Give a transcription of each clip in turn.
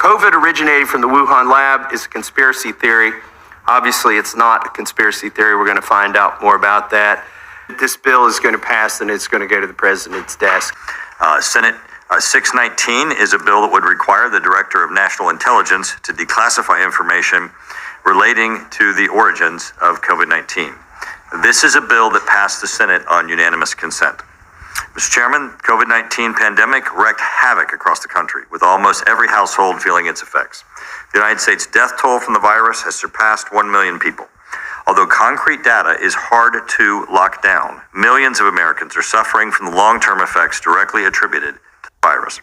COVID originating from the Wuhan lab is a conspiracy theory. Obviously, it's not a conspiracy theory. We're going to find out more about that. This bill is going to pass and it's going to go to the president's desk. Senate 619 is a bill that would require the Director of National Intelligence to declassify information relating to the origins of COVID-19. This is a bill that passed the Senate on unanimous consent. Mr. Chairman, COVID-19 pandemic wreaked havoc across the country, with almost every household feeling its effects. The United States death toll from the virus has surpassed 1 million people. Although concrete data is hard to lock down, millions of Americans are suffering from the long-term effects directly attributed to the virus.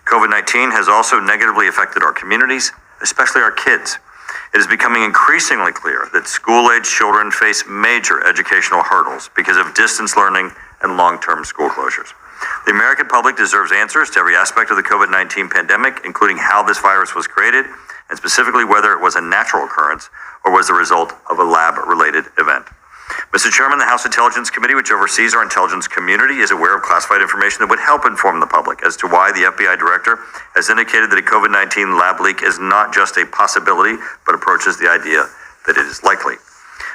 COVID-19 has also negatively affected our communities, especially our kids. It is becoming increasingly clear that school-age children face major educational hurdles because of distance learning and long-term school closures. The American public deserves answers to every aspect of the COVID-19 pandemic, including how this virus was created, and specifically whether it was a natural occurrence or was the result of a lab-related event. Mr. Chairman, the House Intelligence Committee, which oversees our intelligence community, is aware of classified information that would help inform the public as to why the FBI director has indicated that a COVID-19 lab leak is not just a possibility, but approaches the idea that it is likely.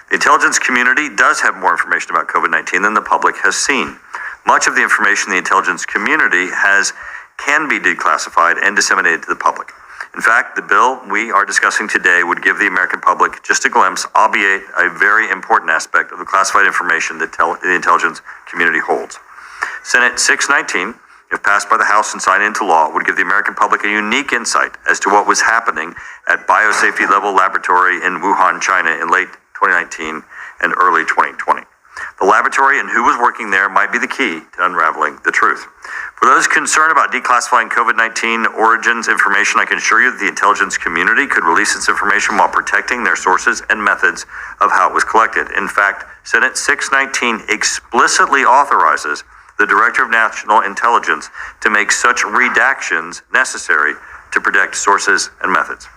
The intelligence community does have more information about COVID-19 than the public has seen. Much of the information the intelligence community has can be declassified and disseminated to the public. In fact, the bill we are discussing today would give the American public just a glimpse, albeit a very important aspect of the classified information that the intelligence community holds. Senate 619, if passed by the House and signed into law, would give the American public a unique insight as to what was happening at biosafety level laboratory in Wuhan, China in late 2019 and early 2020. The laboratory and who was working there might be the key to unraveling the truth. For those concerned about declassifying COVID-19 origins information, I can assure you that the intelligence community could release its information while protecting their sources and methods of how it was collected. In fact, Senate 619 explicitly authorizes the Director of National Intelligence to make such redactions necessary to protect sources and methods.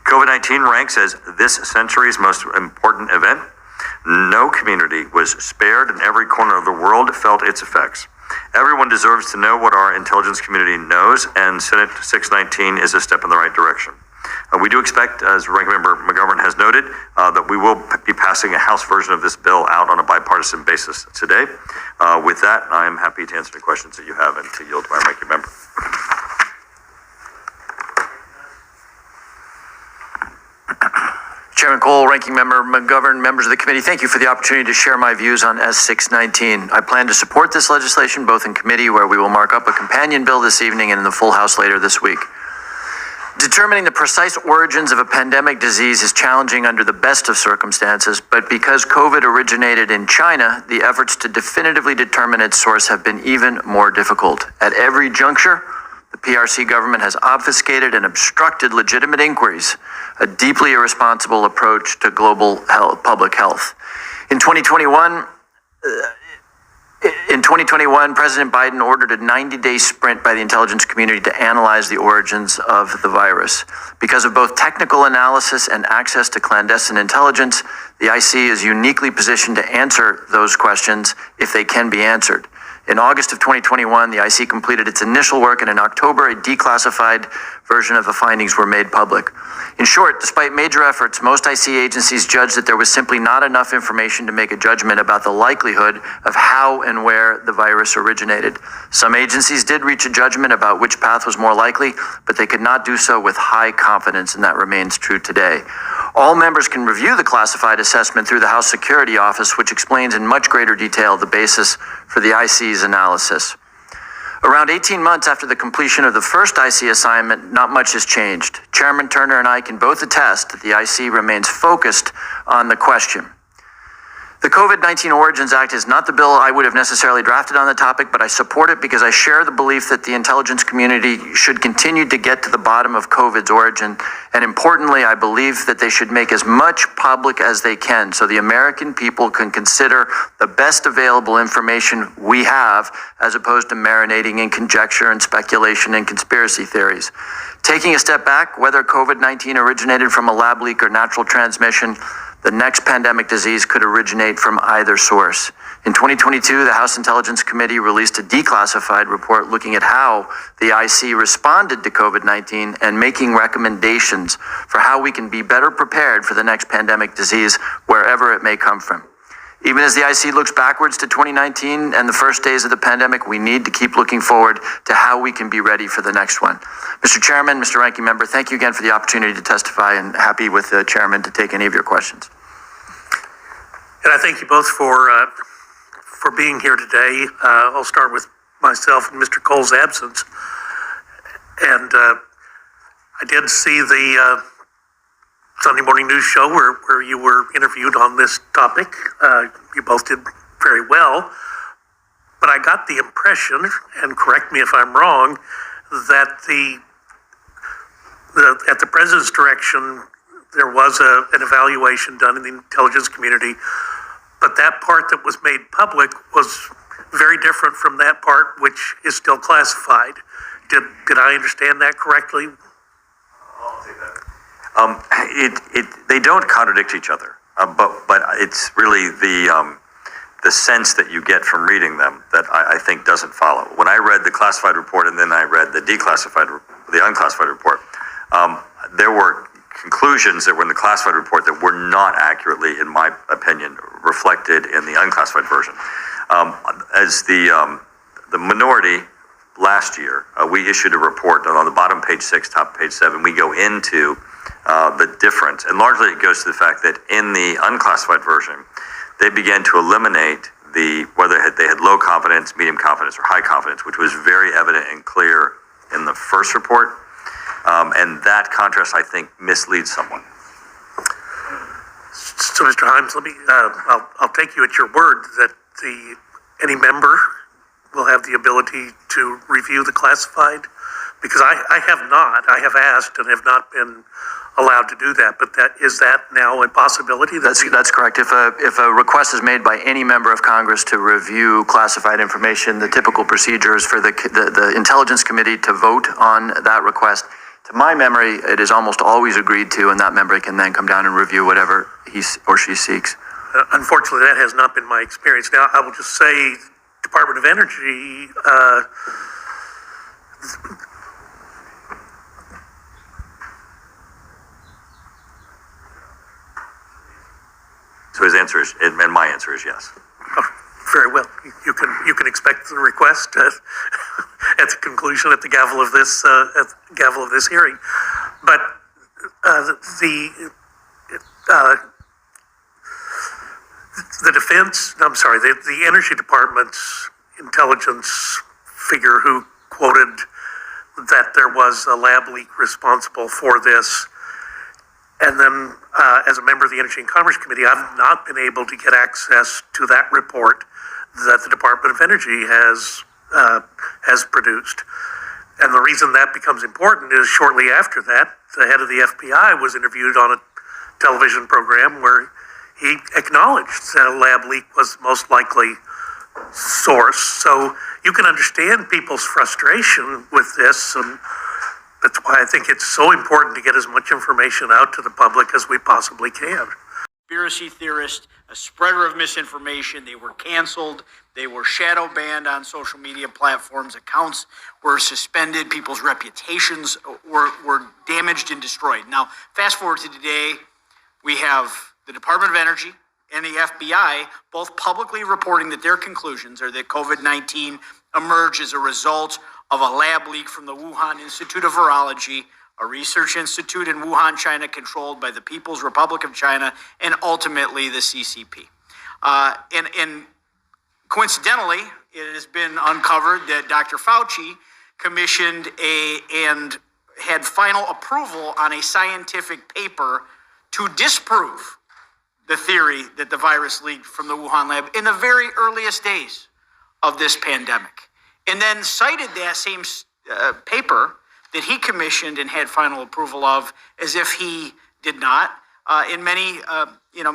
COVID-19 ranks as this century's most important event. No community was spared, and every corner of the world felt its effects. Everyone deserves to know what our intelligence community knows, and Senate 619 is a step in the right direction. We do expect, as Ranking Member McGovern has noted, that we will be passing a House version of this bill out on a bipartisan basis today. With that, I am happy to answer any questions that you have and to yield to my Ranking Member. Chairman Cole, Ranking Member McGovern, members of the committee, thank you for the opportunity to share my views on S619. I plan to support this legislation both in committee, where we will mark up a companion bill this evening, and in the full House later this week. Determining the precise origins of a pandemic disease is challenging under the best of circumstances, but because COVID originated in China, the efforts to definitively determine its source have been even more difficult. At every juncture, the PRC government has obfuscated and obstructed legitimate inquiries, a deeply irresponsible approach to global public health. In 2021, President Biden ordered a 90-day sprint by the intelligence community to analyze the origins of the virus. Because of both technical analysis and access to clandestine intelligence, the IC is uniquely positioned to answer those questions if they can be answered. In August of 2021, the IC completed its initial work, and in October, a declassified version of the findings were made public. In short, despite major efforts, most IC agencies judged that there was simply not enough information to make a judgment about the likelihood of how and where the virus originated. Some agencies did reach a judgment about which path was more likely, but they could not do so with high confidence, and that remains true today. All members can review the classified assessment through the House Security Office, which explains in much greater detail the basis for the IC's analysis. Around 18 months after the completion of the first IC assignment, not much has changed. Chairman Turner and I can both attest that the IC remains focused on the question. The COVID-19 Origins Act is not the bill I would have necessarily drafted on the topic, but I support it because I share the belief that the intelligence community should continue to get to the bottom of COVID's origin. And importantly, I believe that they should make as much public as they can so the American people can consider the best available information we have, as opposed to marinating in conjecture and speculation and conspiracy theories. Taking a step back, whether COVID-19 originated from a lab leak or natural transmission, the next pandemic disease could originate from either source. In 2022, the House Intelligence Committee released a declassified report looking at how the IC responded to COVID-19 and making recommendations for how we can be better prepared for the next pandemic disease, wherever it may come from. Even as the IC looks backwards to 2019 and the first days of the pandemic, we need to keep looking forward to how we can be ready for the next one. Mr. Chairman, Mr. Ranking Member, thank you again for the opportunity to testify, and happy with the Chairman to take any of your questions. And I thank you both for being here today. I'll start with myself in Mr. Cole's absence. And I did see the Sunday morning news show where you were interviewed on this topic. You both did very well. But I got the impression, and correct me if I'm wrong, that at the President's direction, there was an evaluation done in the intelligence community, but that part that was made public was very different from that part which is still classified. Did I understand that correctly? They don't contradict each other, but it's really the sense that you get from reading them that I think doesn't follow. When I read the classified report and then I read the unclassified report, there were conclusions that were in the classified report that were not accurately, in my opinion, reflected in the unclassified version. As the minority last year, we issued a report on the bottom page 6, top page 7. We go into the difference, and largely it goes to the fact that in the unclassified version, they began to eliminate whether they had low confidence, medium confidence, or high confidence, which was very evident and clear in the first report. And that contrast, I think, misleads someone. So, Mr. Himes, let me, I'll take you at your word that any member will have the ability to review the classified, because I have not. I have asked and have not been allowed to do that, but is that now a possibility? That's correct. If a request is made by any member of Congress to review classified information, the typical procedure is for the Intelligence Committee to vote on that request. To my memory, it is almost always agreed to, and that member can then come down and review whatever he or she seeks. Unfortunately, that has not been my experience. Now, I will just say, Department of Energy, So his answer is, and my answer is yes. very well. You can expect the request at the conclusion at the gavel of this hearing. But the defense, I'm sorry, the Energy Department's intelligence figure who quoted that there was a lab leak responsible for this. And then, as a member of the Energy and Commerce Committee, I've not been able to get access to that report that the Department of Energy has produced. And the reason that becomes important is shortly after that, the head of the FBI was interviewed on a television program where he acknowledged that a lab leak was most likely source. So you can understand people's frustration with this, and that's why I think it's so important to get as much information out to the public as we possibly can. Conspiracy theorist, a spreader of misinformation. They were canceled. They were shadow banned on social media platforms. Accounts were suspended. People's reputations were damaged and destroyed. Now, fast forward to today, we have the Department of Energy and the FBI both publicly reporting that their conclusions are that COVID-19 emerged as a result of a lab leak from the Wuhan Institute of Virology, a research institute in Wuhan, China, controlled by the People's Republic of China, and ultimately the CCP. And coincidentally, it has been uncovered that Dr. Fauci commissioned and had final approval on a scientific paper to disprove the theory that the virus leaked from the Wuhan lab in the very earliest days of this pandemic. And then cited that same paper that he commissioned and had final approval of as if he did not. In many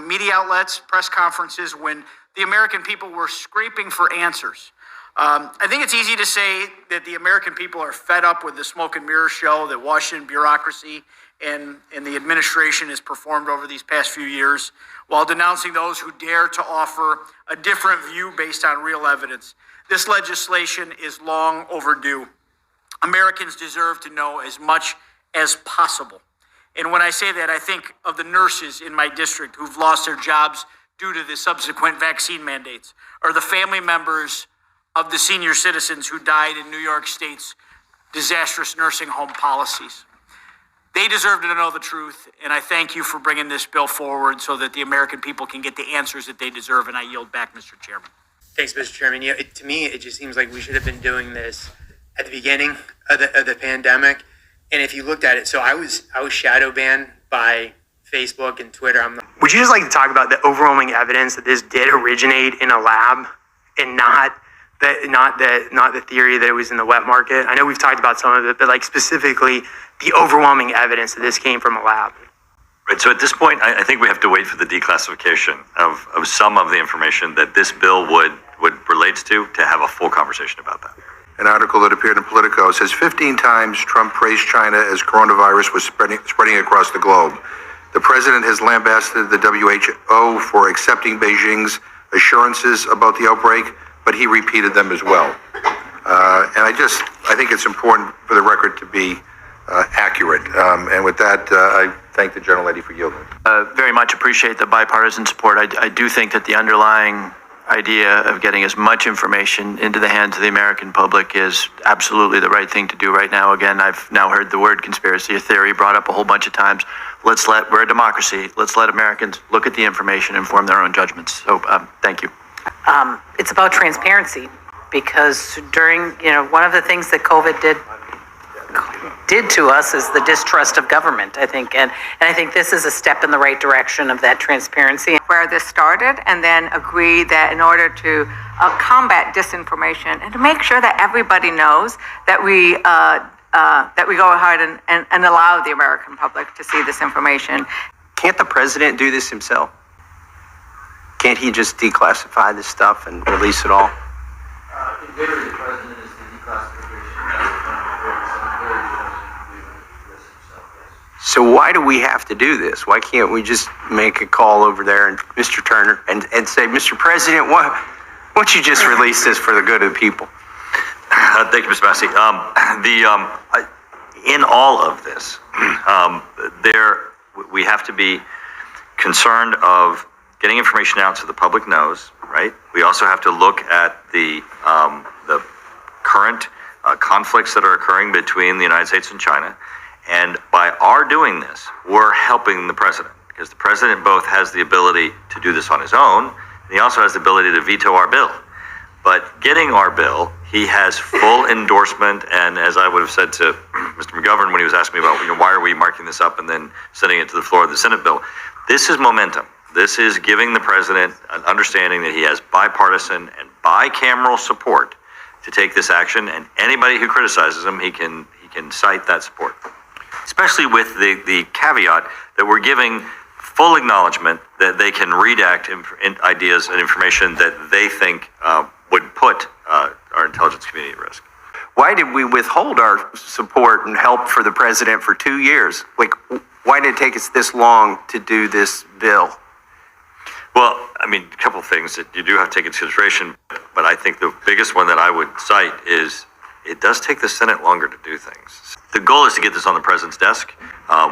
media outlets, press conferences, when the American people were scraping for answers I think it's easy to say that the American people are fed up with the smoke and mirror show that Washington bureaucracy and the administration has performed over these past few years, while denouncing those who dare to offer a different view based on real evidence. This legislation is long overdue. Americans deserve to know as much as possible. And when I say that, I think of the nurses in my district who've lost their jobs due to the subsequent vaccine mandates, or the family members of the senior citizens who died in New York State's disastrous nursing home policies. They deserve to know the truth, and I thank you for bringing this bill forward so that the American people can get the answers that they deserve, and I yield back, Mr. Chairman. Thanks, Mr. Chairman. Yeah, to me, it just seems like we should have been doing this at the beginning of the pandemic. And if you looked at it, so I was shadow banned by Facebook and Twitter. Would you just like to talk about the overwhelming evidence that this did originate in a lab and not the theory that it was in the wet market? I know we've talked about some of it, but like specifically the overwhelming evidence that this came from a lab. Right. So at this point, I think we have to wait for the declassification of some of the information that this bill would relates to have a full conversation about that. An article that appeared in Politico says 15 times Trump praised China as coronavirus was spreading across the globe. The president has lambasted the WHO for accepting Beijing's assurances about the outbreak, but he repeated them as well. And I think it's important for the record to be accurate. And with that, I thank the gentlelady for yielding. Very much appreciate the bipartisan support. I do think that the underlying idea of getting as much information into the hands of the American public is absolutely the right thing to do right now. Again, I've now heard the word conspiracy theory brought up a whole bunch of times. We're a democracy. Let's let Americans look at the information and form their own judgments. So thank you. It's about transparency, because during, one of the things that COVID did to us is the distrust of government, I think. And I think this is a step in the right direction of that transparency. Where this started, and then agree that in order to combat disinformation and to make sure that everybody knows that we go ahead and allow the American public to see this information. Can't the president do this himself? Can't he just declassify this stuff and release it all? In theory, the president is the declassification. So why do we have to do this? Why can't we just make a call over there and Mr. Turner and say, Mr. President, why don't you just release this for the good of the people? Thank you, Mr. Massey. In all of this, we have to be concerned of getting information out so the public knows, right? We also have to look at the current conflicts that are occurring between the United States and China. And by our doing this, we're helping the president, because the president both has the ability to do this on his own, and he also has the ability to veto our bill. But getting our bill, he has full endorsement, and as I would have said to Mr. McGovern when he was asking me about, why are we marking this up and then sending it to the floor of the Senate bill, this is momentum. This is giving the president an understanding that he has bipartisan and bicameral support to take this action, and anybody who criticizes him, he can cite that support. Especially with the caveat that we're giving full acknowledgement that they can redact ideas and information that they think would put our intelligence community at risk. Why did we withhold our support and help for the president for 2 years? Like, why did it take us this long to do this bill? Well, a couple of things that you do have to take into consideration, but I think the biggest one that I would cite is it does take the Senate longer to do things. The goal is to get this on the president's desk.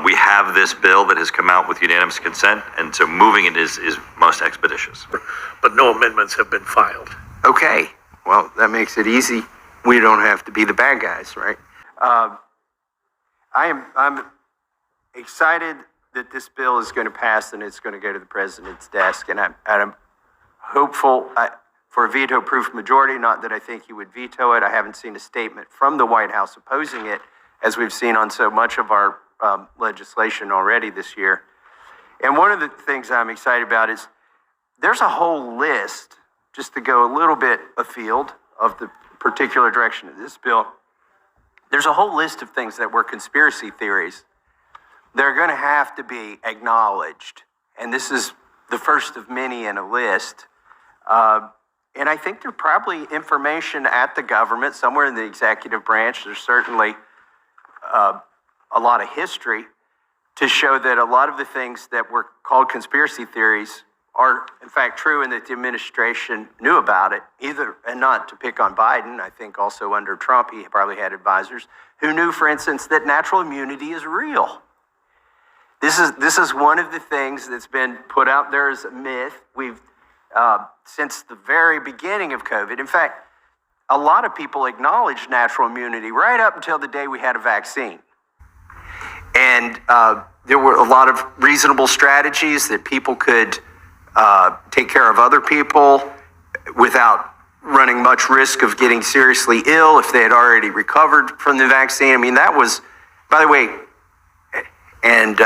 We have this bill that has come out with unanimous consent, and so moving it is most expeditious. But no amendments have been filed. Okay, well, that makes it easy. We don't have to be the bad guys, right? I'm excited that this bill is going to pass and it's going to go to the president's desk, and I'm hopeful for a veto-proof majority. Not that I think he would veto it. I haven't seen a statement from the White House opposing it, as we've seen on so much of our legislation already this year. And one of the things I'm excited about is there's a whole list, just to go a little bit afield of the particular direction of this bill. There's a whole list of things that were conspiracy theories. They're going to have to be acknowledged. And this is the first of many in a list. And I think there's probably information at the government, somewhere in the executive branch, there's certainly a lot of history to show that a lot of the things that were called conspiracy theories are in fact true, and that the administration knew about it, and not to pick on Biden, I think also under Trump, he probably had advisors who knew, for instance, that natural immunity is real. This is one of the things that's been put out there as a myth. We've, since the very beginning of COVID, in fact, a lot of people acknowledged natural immunity right up until the day we had a vaccine. And there were a lot of reasonable strategies that people could take care of other people without running much risk of getting seriously ill if they had already recovered from the vaccine. I mean, that was, by the way, and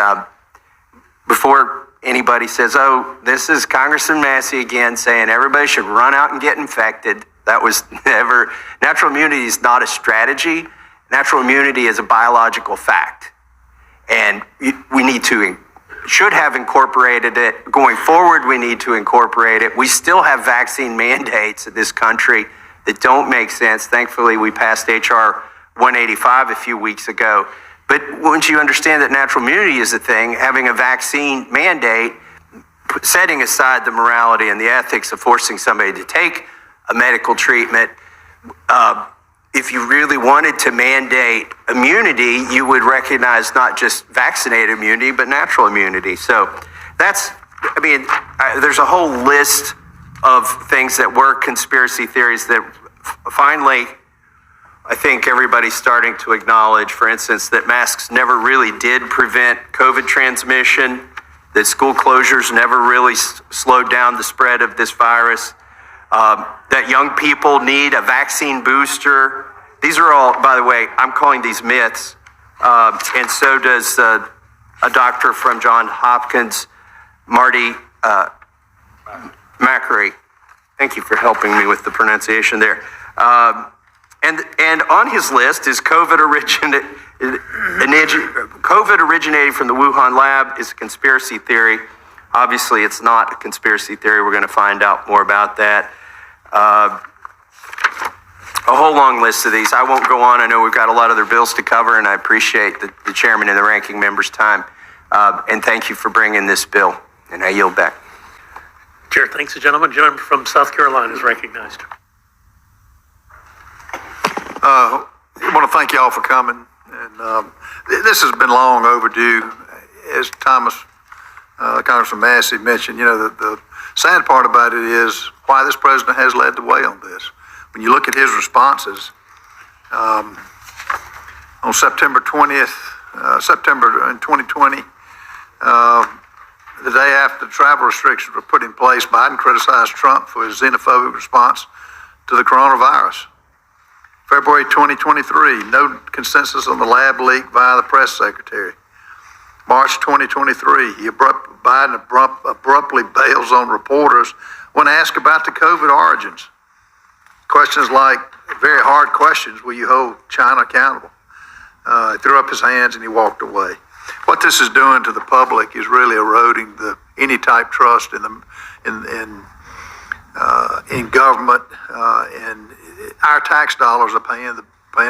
before anybody says, oh, this is Congressman Massey again saying everybody should run out and get infected. That was never, natural immunity is not a strategy. Natural immunity is a biological fact. And we need to, should have incorporated it. Going forward, we need to incorporate it. We still have vaccine mandates in this country that don't make sense. Thankfully, we passed H.R. 185 a few weeks ago. But once you understand that natural immunity is a thing, having a vaccine mandate, setting aside the morality and the ethics of forcing somebody to take a medical treatment, if you really wanted to mandate immunity, you would recognize not just vaccinated immunity, but natural immunity. So that's, I mean, there's a whole list of things that were conspiracy theories that finally, I think everybody's starting to acknowledge, for instance, that masks never really did prevent COVID transmission, that school closures never really slowed down the spread of this virus, that young people need a vaccine booster. These are all, by the way, I'm calling these myths, and so does a doctor from Johns Hopkins, Marty Macri. Thank you for helping me with the pronunciation there. And on his list is COVID originating from the Wuhan lab is a conspiracy theory. Obviously, it's not a conspiracy theory. We're going to find out more about that. A whole long list of these. I won't go on. I know we've got a lot of other bills to cover, and I appreciate the chairman and the ranking member's time. And thank you for bringing this bill. And I yield back. Chair, thanks, the gentleman. Gentleman from South Carolina is recognized. I want to thank y'all for coming. And this has been long overdue. As Congressman Massey mentioned, you know, the sad part about it is why this president has led the way on this. When you look at his responses, on September 20th, September in 2020, the day after the travel restrictions were put in place, Biden criticized Trump for his xenophobic response to the coronavirus. February 2023, no consensus on the lab leak via the press secretary. March 2023, Biden abruptly bails on reporters when asked about the COVID origins. Questions like, very hard questions, will you hold China accountable? He threw up his hands and he walked away. What this is doing to the public is really eroding any type trust in government, and our tax dollars are paying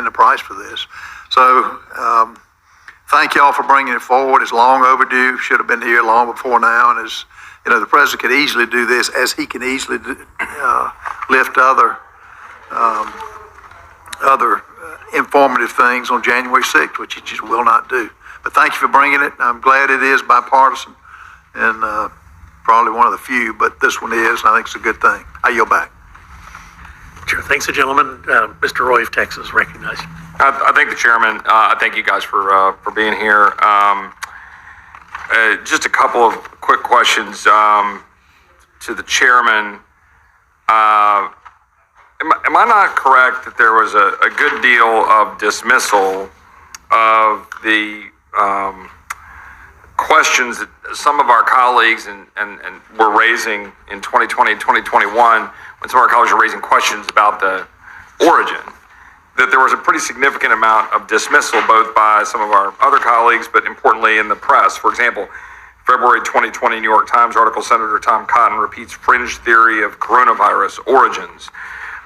the price for this. So thank y'all for bringing it forward. It's long overdue. Should have been here long before now. And as you know, the president could easily do this, as he can easily lift other informative things on January 6th, which he just will not do. But thank you for bringing it. I'm glad it is bipartisan, and probably one of the few, but this one is, and I think it's a good thing. I yield back. Sure. Thanks, the gentleman. Mr. Roy of Texas, recognized. I thank the chairman. I thank you guys for being here. Just a couple of quick questions to the chairman. Am I not correct that there was a good deal of dismissal of the questions that some of our colleagues and were raising in 2020 and 2021, when some of our colleagues were raising questions about the origin, that there was a pretty significant amount of dismissal, both by some of our other colleagues, but importantly in the press. For example, February 2020 New York Times article, Senator Tom Cotton repeats fringe theory of coronavirus origins.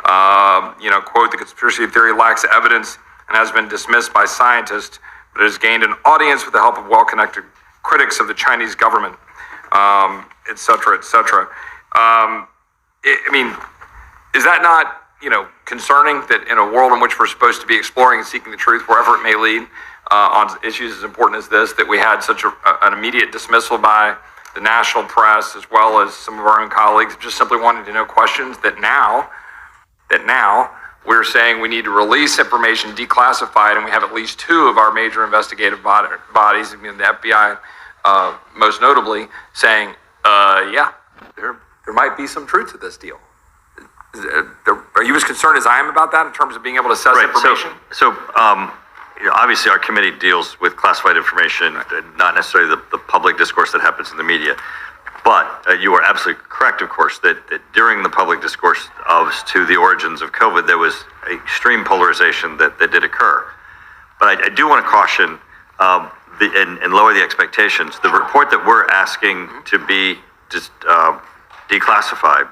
Quote, the conspiracy theory lacks evidence and has been dismissed by scientists, but has gained an audience with the help of well-connected critics of the Chinese government, et cetera, et cetera. Is that not, concerning that in a world in which we're supposed to be exploring and seeking the truth wherever it may lead on issues as important as this, that we had such an immediate dismissal by the national press as well as some of our own colleagues just simply wanting to know questions that now we're saying we need to release information declassified, and we have at least two of our major investigative bodies, the FBI most notably, saying, there might be some truth to this deal. Are you as concerned as I am about that in terms of being able to assess information? Obviously our committee deals with classified information, not necessarily the public discourse that happens in the media. But you are absolutely correct, of course, that during the public discourse to the origins of COVID, there was extreme polarization that did occur. But I do want to caution and lower the expectations. The report that we're asking to be declassified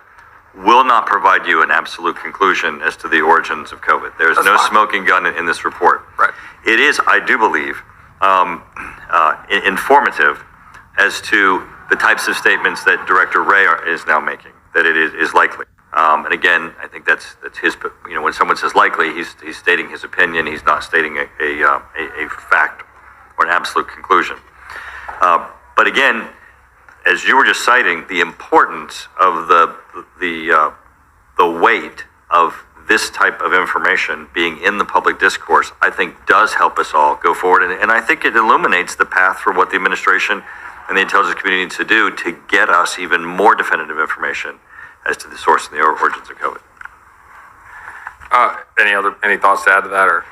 will not provide you an absolute conclusion as to the origins of COVID. There's no smoking gun in this report. Right. It is, I do believe, informative as to the types of statements that Director Wray is now making, that it is likely. And again, I think that's his, when someone says likely, he's stating his opinion, he's not stating a fact or an absolute conclusion. But again, as you were just citing, the importance of the weight of this type of information being in the public discourse, I think does help us all go forward. And I think it illuminates the path for what the administration and the intelligence community needs to do to get us even more definitive information as to the source and the origins of COVID. Any thoughts to add to that, or?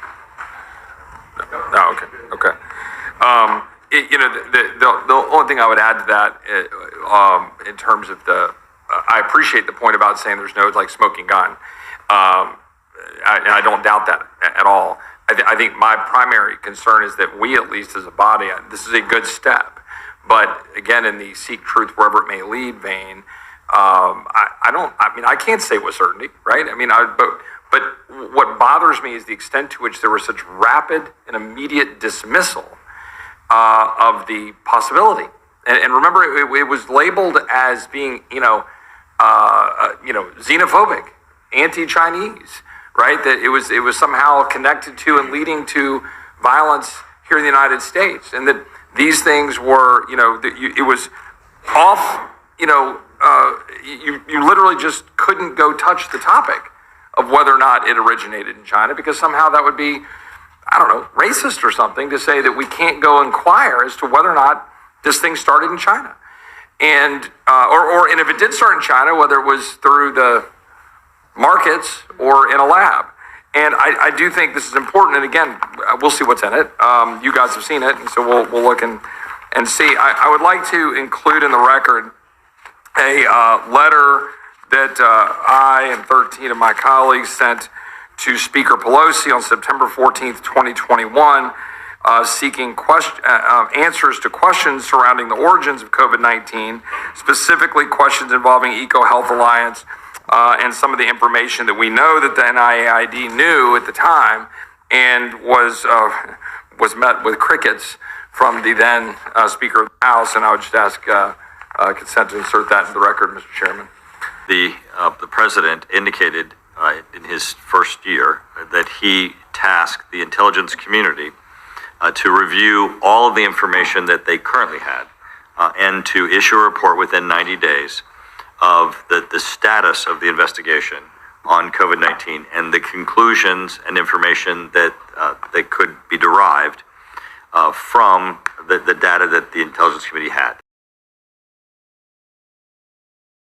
No, okay. The only thing I would add to that, in terms of I appreciate the point about saying there's no smoking gun. I don't doubt that at all. I think my primary concern is that we, at least as a body, this is a good step. But again, in the seek truth wherever it may lead vein, I can't say with certainty, right? But what bothers me is the extent to which there was such rapid and immediate dismissal of the possibility. And remember, it was labeled as being, xenophobic, anti-Chinese, right? That it was somehow connected to and leading to violence here in the United States, and that these things were, it was off, you literally just couldn't go touch the topic of whether or not it originated in China, because somehow that would be, racist or something to say that we can't go inquire as to whether or not this thing started in China. And, and if it did start in China, whether it was through the markets or in a lab. And I do think this is important. And again, we'll see what's in it. You guys have seen it, and so we'll look and see. I would like to include in the record a letter that I and 13 of my colleagues sent to Speaker Pelosi on September 14th, 2021, seeking answers to questions surrounding the origins of COVID-19, specifically questions involving EcoHealth Alliance, and some of the information that we know that the NIAID knew at the time, and was met with crickets from the then Speaker of the House. And I would just ask consent to insert that in the record, Mr. Chairman. The president indicated in his first year that he tasked the intelligence community to review all of the information that they currently had and to issue a report within 90 days of the status of the investigation on COVID-19 and the conclusions and information that could be derived from the data that the intelligence committee had.